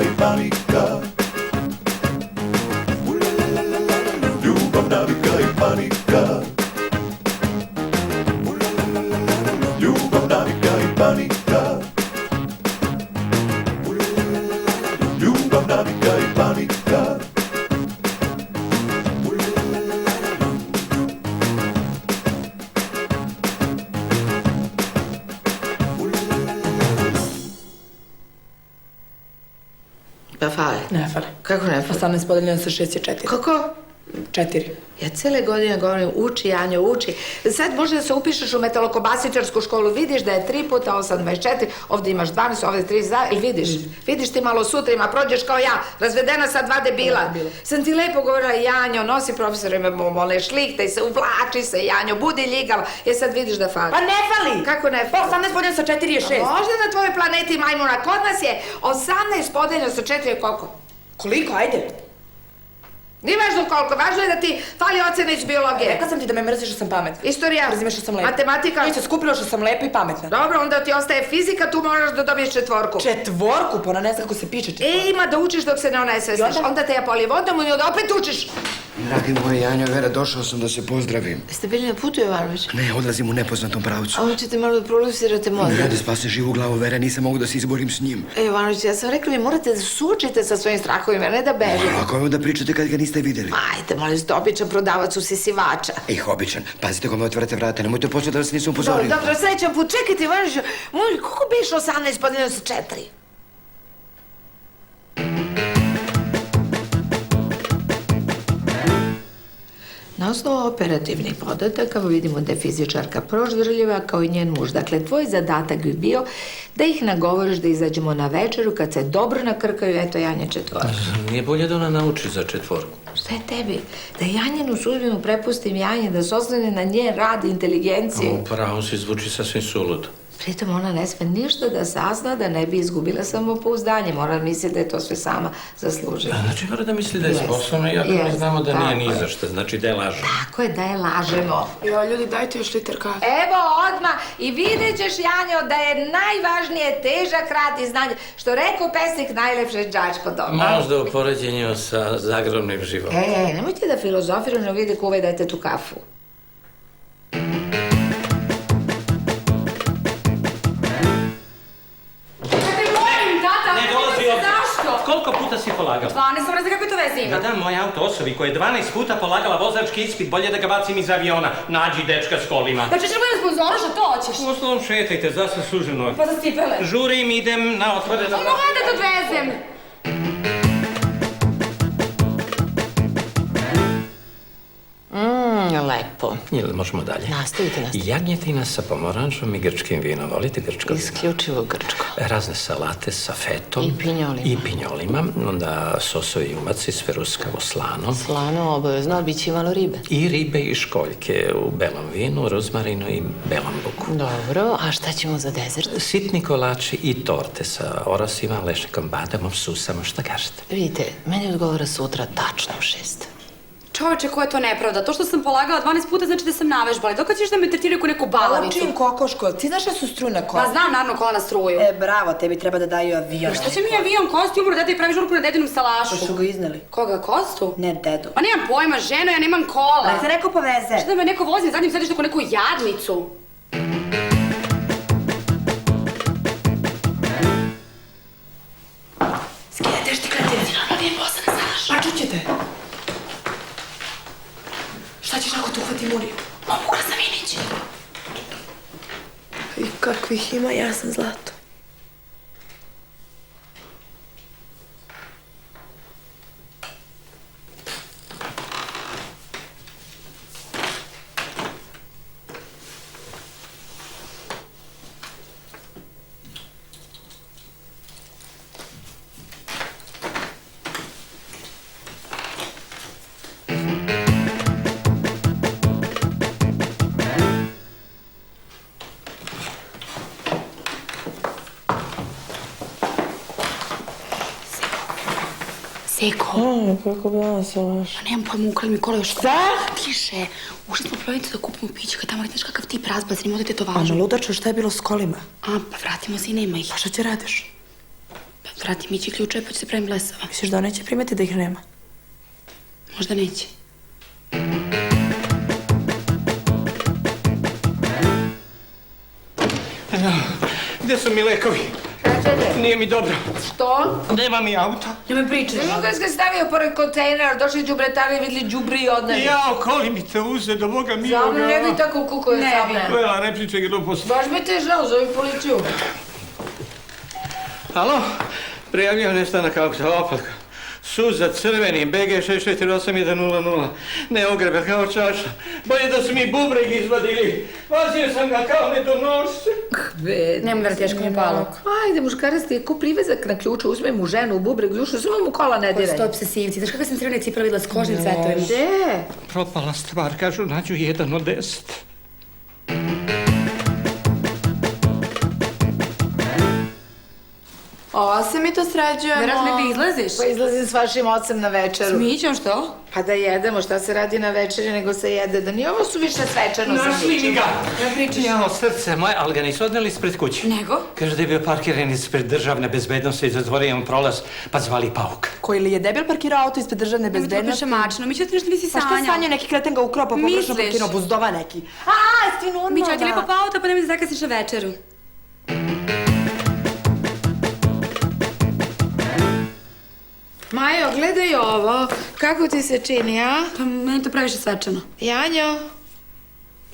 i panika. Ljubav, navika i panika. Ljubav, navika i panika. Ljubav, navika i panika. Pa fale? Ne fale. Kako ne fale? 18 podeljeno sa 6 je 4. Kako? 4. Ja cele godine govorim, uči, Janjo, uči. Sad može da se upišeš u metalokobasičarsku školu, vidiš da je 3 puta 8, 24, ovde imaš 12, ovde 32, ili vidiš? Vidiš ti malo sutrima, prođeš kao ja, razvedena sa 2 debila. Sam ti lepo govorila, Janjo, nosi profesorima mole, šliktaj se, uvlači se, Janjo, budi ljigava. Sad vidiš da fali. Pa ne fali! Kako ne fali? 18 podeljeno sa 4 je 6. Možda na tvojoj planeti majmuna, kod nas je 18 podeljeno sa 4 je koliko? Koliko, ajde? Nije važno koliko, važno je da ti fali ocena iz biologije. Rekla sam ti da me mrziš što sam pametna. Istorija. Mrzime što sam lepa. Matematika. Neće skupila što sam lepa i pametna. Dobro, onda ti ostaje fizika, tu moraš da dobiješ 4. 4? Pa ona ne zna kako se piše 4. Ima da učiš dok se ne onesvestiš. Onda te ja polijem vodom i onda opet učiš. Dragi moj Janjo, Vera, došao sam da se pozdravim. Jeste bili na putu, Jovanović? Ne, odlazim u nepoznatom pravcu. A hoćete malo da prolucirate mozak? Ne, da spase živu glavu, Vera, nisam mogu da se izborim s njim. Jovanović, ja sam rekla, vi morate da suočite sa svojim strahovima, a ne da bežite. Ako ovo da pričate kad ga niste videli? Ajde, molim ste, običan prodavac usisivača. Običan. Pazite kome otvarate vrata, nemojte posle da vas nisam upozorio. Dobro, srećan put. Čekajte, Jovanoviću, moj, kako biš 18 podeljeno sa 4? Na osnovu operativnih podataka vidimo da je fizičarka proždrljiva kao i njen muž. Dakle, tvoj zadatak bi bio da ih nagovoriš da izađemo na večeru kad se dobro nakrkaju, eto Janja 4. Nije bolje da ona nauči za 4. Šta je tebi? Da Janjinu sudbinu prepustim Janje, da se oslone na njen rad i inteligenciju. Upravo si zvuči sasvim suludo. Pritom ona ne sme ništa da sazna da ne bi izgubila samopouzdanje. Mora misliti da je to sve sama zaslužila. Znači, mora da misli da je sposobna, iako mi znamo da nije ni za šta. Znači, da je lažemo. Tako je, da je lažemo. Jo, ljudi, dajte još liter kafe. Evo, odmah. I vidjet ćeš, Janjo, da je najvažnije težak rad i znanje. Što rekao pesnik, najlepše đačko doma. Možda u poređenju sa zagrobnim životom. Nemojte da filozofirano vidi ko uvedete tu kafu. Koliko puta si polagala? 12, sam razli kako to veze ima. Da, moj auto osobi koja je 12 puta polagala vozački ispit, bolje da ga bacim iz aviona. Nađi dečka s kolima. Znači, ćeš budem sponzora, što to hoćeš? U osnovom šetajte, zase suženo. Pa za cipele. Žurim, idem na otvoreno. Mogu da te odvezem. Lepo. Ili možemo dalje? Nastavite. Jagnjetina sa pomorančom i grčkim vinom. Volite grčko vino? Isključivo grčko. Razne salate sa fetom. I pinjolima. Onda sosovi umaci s feruskavo slano. Slano obavezno, bit će i malo ribe. I ribe i školjke u belom vinu, rozmarinu i belom luku. Dobro, a šta ćemo za dezert? Sitni kolači i torte sa orasima, lešnikom, badamom, susama, šta kažete? Vidite, meni odgovara sutra tačno u 6. Čoveče, koja je to nepravda? To što sam polagala 12 puta znači da sam navežbala. Dok ćeš da me tretiraju kao neku balavicu? Učim kokoško. Ti znaš da su strujna kola? Pa znam, naravno, kola na struju. Bravo, tebi treba da daju avion. Šta će mi avion? Kosti umro, dete i pravi žurku na dedinom salašu. Pa su ga izneli. Koga, Kostu? Ne, dedu. Pa nemam pojma, ženo, ja nemam kola. Da te neko poveze. Šta da me neko vozi na zadnjem sedištu kao neku jadnicu? Skidajte štikletine. Nije posle na salašu. Pa čućete. Šta ćeš ako te uhvati Muniju? Obukla sam Inić. I kakvih ima, ja sam zlato. Seko. Kako bi ona se laš? Pa nemam pojma, ukrali mi kola još. Šta? Tiše. Ušli smo prodavnicu da kupimo piće, kad tamo znaš kakav tip razbazan, odete to važno. Ludačo, šta je bilo s kolima? A, pa vratimo se i nema ih. Pa šta će radiš? Pa Vrati Mići ključeve pa ću se pravim blesava. Misliš da on neće primeti da ih nema? Možda neće. Gde su mi lekovi? Nije mi dobro. Što? Nema mi auto. Nemoj pričati. Kad si ga stavio pored kontejnera, došli đubretari i vidli đubri i odneli. Jao, koli mi te uze, do Boga Za miloga. mne ne bi tako kukuje sa mne. Vela, ne pričaj gluposti. Baš mi te žao, zove policiju. Alo? Prijavljujem nestanak auta, opatka. Suza crveni, BG 648-100. Neogreban kao čaša. Bolje da su mi bubreg izvadili. Vazio sam ga kao nedonošće. Nemoj da teško mu palog. Ajde, muškarac ti je ko privezak na ključu, uzme mu ženu u bubreg, dušu, samo mu kola ne diraj. Stop se sivci. Znaš kakve sam crvene cipele videla s kožnim cvetovima? Gde? Propala stvar, kažu, nađu 1 od 10. Ova se mi to sređujemo. Verovatno mi izlaziš. Pa izlazim s vašim ocem na večeru. S Mićom što? Pa da jedemo, šta se radi na večeri nego se jede, da nije ovo suviše svečano sa Našli mi Mićem. ga! Ja pričam. Jao, srce moje, ali ga nisu odneli ispred kuće. Nego? Kaže da je bio parkiran ispred državne bezbednosti i zatvorio im prolaz, pa zvali Pauka. Koji li je debel parkirao auto ispred državne Nemoj to bezbednosti? piše mačno. Mićo, ti nešto nisi Pa šta sanjao? sanjao neki kreten ga ukropa, pogrešno Misliš? parkirao, buzdova neki. Sti normalna. Mićo, ti lijepo pa auto pa nemoj da zakasniš na večeru. Majo, gledaj ovo. Kako ti se čini, a? Pa meni to previše svečano. Janjo?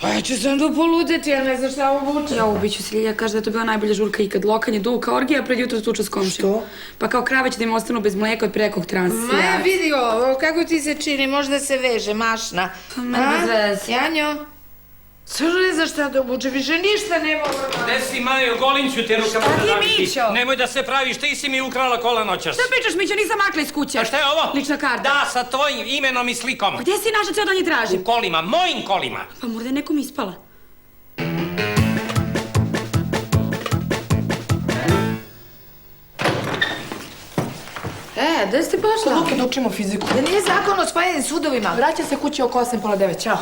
Pa ja ću sam do poludeti, ja ne znam šta obučem. Ja ubiću se, Ljilja kaže da je to bila najbolja žurka ikad. Lokanje, duka, orgija, pred jutro tuča s komšijom. Što? Pa kao krave će da im ostanu bez mlijeka od prekog transija. Maja, vidi ovo, kako ti se čini, možda se veže, mašna. Pa meni bez veze. Janjo? Stvarno ne znaš šta da obučem, više ništa ne mogu. Gde si, Majo, golim ću te rukama Šta ti, zadaviti. Mićo? Nemoj da se praviš, ti si mi ukrala kola noćas. Šta pričaš, Mićo, nisam makla iz kuće. A šta je ovo? Lična karta. Da, sa tvojim imenom i slikom. Gdje si našla ceo dan je tražim? U kolima, mojim kolima. Pa možda je nekom ispala. Gde si pošla? Luke, da učimo fiziku. Da nije zakon o spajenim sudovima. Vraća se kući oko 8:30, čao.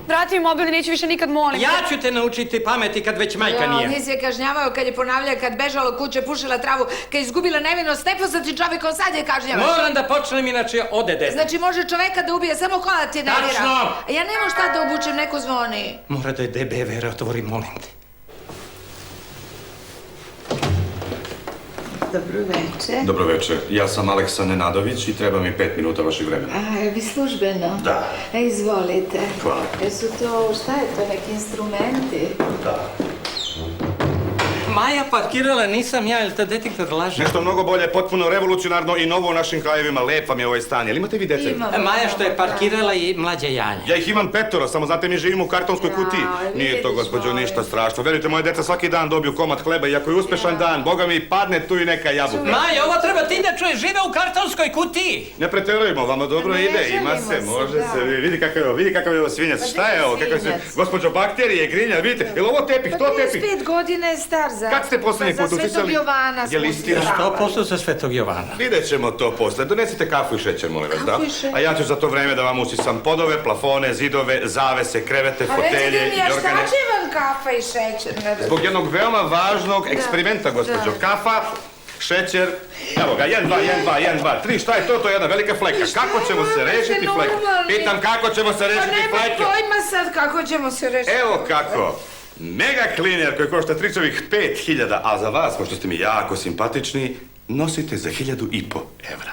Vrati mi mobil i neću više nikad molim. Ja ću te naučiti pameti kad već majka nije. Nisi je kažnjavao kad je ponavljao, kad bežala od kuće, pušila travu, kad je izgubila nevinost, ne poznati čovjekom, sad je kažnjavaš. Moram da počnem, inače ode dete. Znači može čoveka da ubije, samo kola ti ne dira. Tačno! A ja nemam šta da obučem, neko zvoni. Mora da je DB Vera, otvori, molim te. Dobro večer. Dobro večer, ja sam Aleksa Nenadović i treba mi 5 minuta vašeg vremena. A, vi službeno? Da. Izvolite. Hvala. Jesu to, šta je to, neki instrumenti? Da. Maja parkirala, nisam ja, ili te detektor laže? Nešto mnogo bolje, potpuno revolucionarno i novo u našim krajevima. Lep vam je ovaj stan. Jel imate vi dece? Imam. Maja što je parkirala i mlađa Janja. Ja ih imam 5, samo znate mi živimo u kartonskoj kutiji. Ja, Nije to, vidiš, gospođo, molim. ništa strašno. Verujte, moje deca svaki dan dobiju komad hleba i ako je uspešan dan, Boga mi padne tu i neka jabuka. Maja, ovo treba ti da čuješ, žive u kartonskoj kutiji. Ne preterujemo, vama dobro Ne ide, ima želimo se, se, može da. se, vidi kakav je ovo svinjac, šta je ovo, kakav je svinjac? gospođo, bakterije, grinja, vidite, je li ovo tepih, to tepih? 35 godina je star za... Kad ste posljednji put Za Svetog uticali? Jovana Je li smo istina? uticavali. 100% za Svetog Jovana. Vidjet ćemo to posle. Donesite kafu i šećer, molim vas, da? Kafu i šećer. A ja ću za to vreme da vam usisam podove, plafone, zidove, zavese, krevete, Pa recite fotelje mi, i a šta organe. će vam kafa i šećer? Ne- Zbog jednog veoma važnog eksperimenta, gospođo. Da. Kafa, šećer, evo ga, 1, 2, 1, 2, 1, 2, 3, šta je to? To je jedna velika fleka. Šta Kako je ćemo se vama, rešiti ste fleke? normalni? Pitam kako ćemo se Pa rešiti nema fleke? pojma sad kako ćemo se rešiti. Evo kako. Mega cleaner koji košta tričovih 5.000, a za vas, pošto ste mi jako simpatični, nosite za 1.500 evra.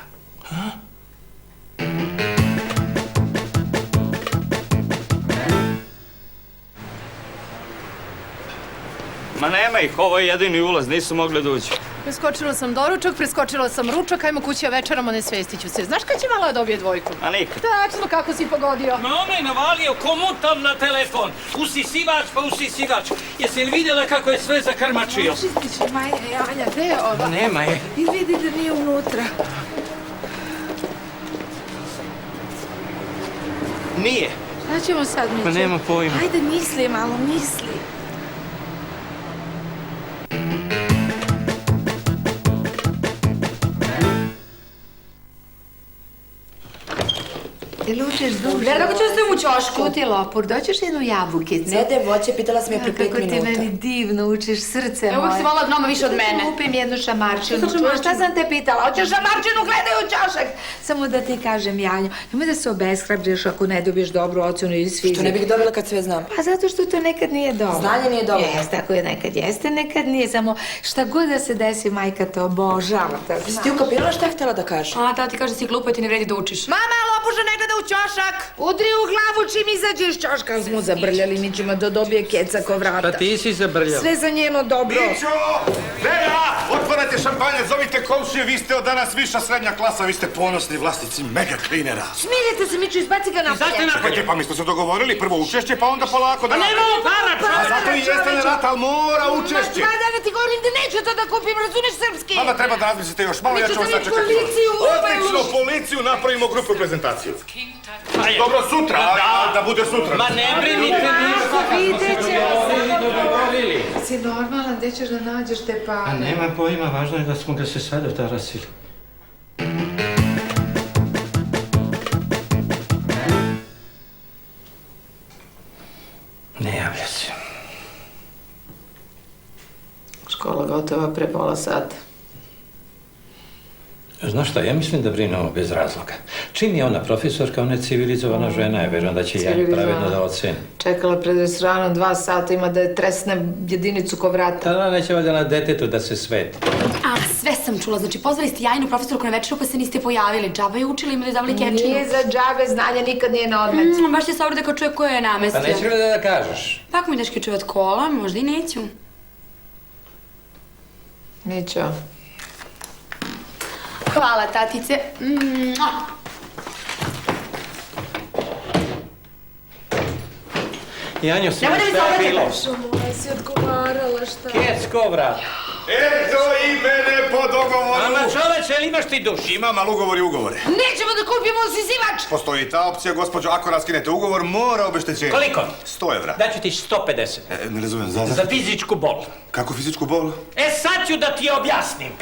Ma nema ih, ovo je jedini ulaz, nisu mogli da uđu. Preskočila sam doručak, preskočila sam ručak, ajmo kući večeramo, ne svestit ću se. Znaš kad će Mala dobije dvojku? A nikad. Tačno kako si pogodio. Ma on je navalio komutan na telefon. Usisivač pa usisivač. Jesi li vidjela kako je sve zakrmačio? Čistić, Maja, Janja, gde je ova? Nema je. I vidi da nije unutra. Nije. Šta ćemo sad, Mićo? Ma nema pojma. Ajde, misli malo, misli. Jel učiš duže? Gledaj kako ću da stavim u ćošku. Tu ti je lopur, doćeš jednu jabukicu? Ne de voće, pitala sam je pre 5 Kako ti minuta. meni divno učiš, srce moje. Evo uvijek si volila gnoma više od mene. Kupim jednu šamarčinu. Šta šamarčinu? Šta sam te pitala? Hoćeš šamarčinu, gledaj u ćošak. Samo da ti kažem, Janjo, nemoj da se obeshrabriš ako ne dobiješ dobru ocenu iz fizike. Što ne bih dobila kad sve znam? Pa zato što to nekad nije dobro. Znanje nije dobro. Jeste, ako je nekad jeste, nekad nije. Samo šta god da se desi, majka te obožava. Jesi ti ukapirala šta je htjela da kaže? A, tata ti kaže da si glupa i ti ne vredi da učiš. Mama, lopuža ne gleda u ćošak! Udri u glavu čim izađe iz ćoška. Smo zabrljali, mi ćemo da dobije keca ko vrata. Pa ti si zabrljao. Sve za njeno dobro. Mićo! Vera! Otvarajte šampanje, zovite komšije, vi ste od danas viša srednja klasa, vi ste ponosni vlasnici Mega Cleanera. Smirite se, Miću, izbaci ga napolje. Čekajte, pa mi smo se dogovorili, prvo učešće, pa onda polako da... A nemamo para, A zato i jeste ne rata, ali mora učešće. Ma da ti govorim da neću to da kupim, razumiješ srpski? Mama, treba da razmislite još malo, ja ću vas sačekati. policiju, Odlično, policiju, napravimo grupu prezentaciju. Dobro, sutra, da bude sutra. Ma ne brinite ništa, Vidjet ćemo se. dogovorili. Si normalan, gdje ćeš da nađeš te pare? A nema pojma, važno je da smo ga se sad otarasili. Ne javlja se. Škola gotova pre pola sata. Znaš šta, ja mislim da brinemo bez razloga. Čim je ona profesorka, ona je civilizovana žena, ja vjerujem da će ja pravedno da oceni. Čekala pred restoranom 2 sata, ima da je tresne jedinicu ko vrata. Tada neće valjda na detetu da se sveti. A, sve sam čula. Znači, pozvali ste jajnu profesorku na večeru pa se niste pojavili. Džaba je učila, ima da je davali kečinu. Nije za džabe, znanje nikad nije na odmet. Baš će se obrde kao čovjek koji je namestio. Pa neću li da kažeš? Pa ako mi daš ključeve od kola, možda i neću. Mićo. Hvala, tatice. Janjo, si Nemoj da mi šta je se bilo? Moja si odgovarala, šta? Kecko, vrat. Eto i mene po dogovoru. Ama čoveče, ili imaš ti duš? Imam, ali ugovor i ugovore. Nećemo da kupimo sisivač! Postoji i ta opcija, gospođo, ako raskinete ugovor, mora obeštećenje. Koliko? 100 evra. Daću ti 150. Ne razumijem, Za fizičku bol. Kako fizičku bol? E sad ću da ti objasnim.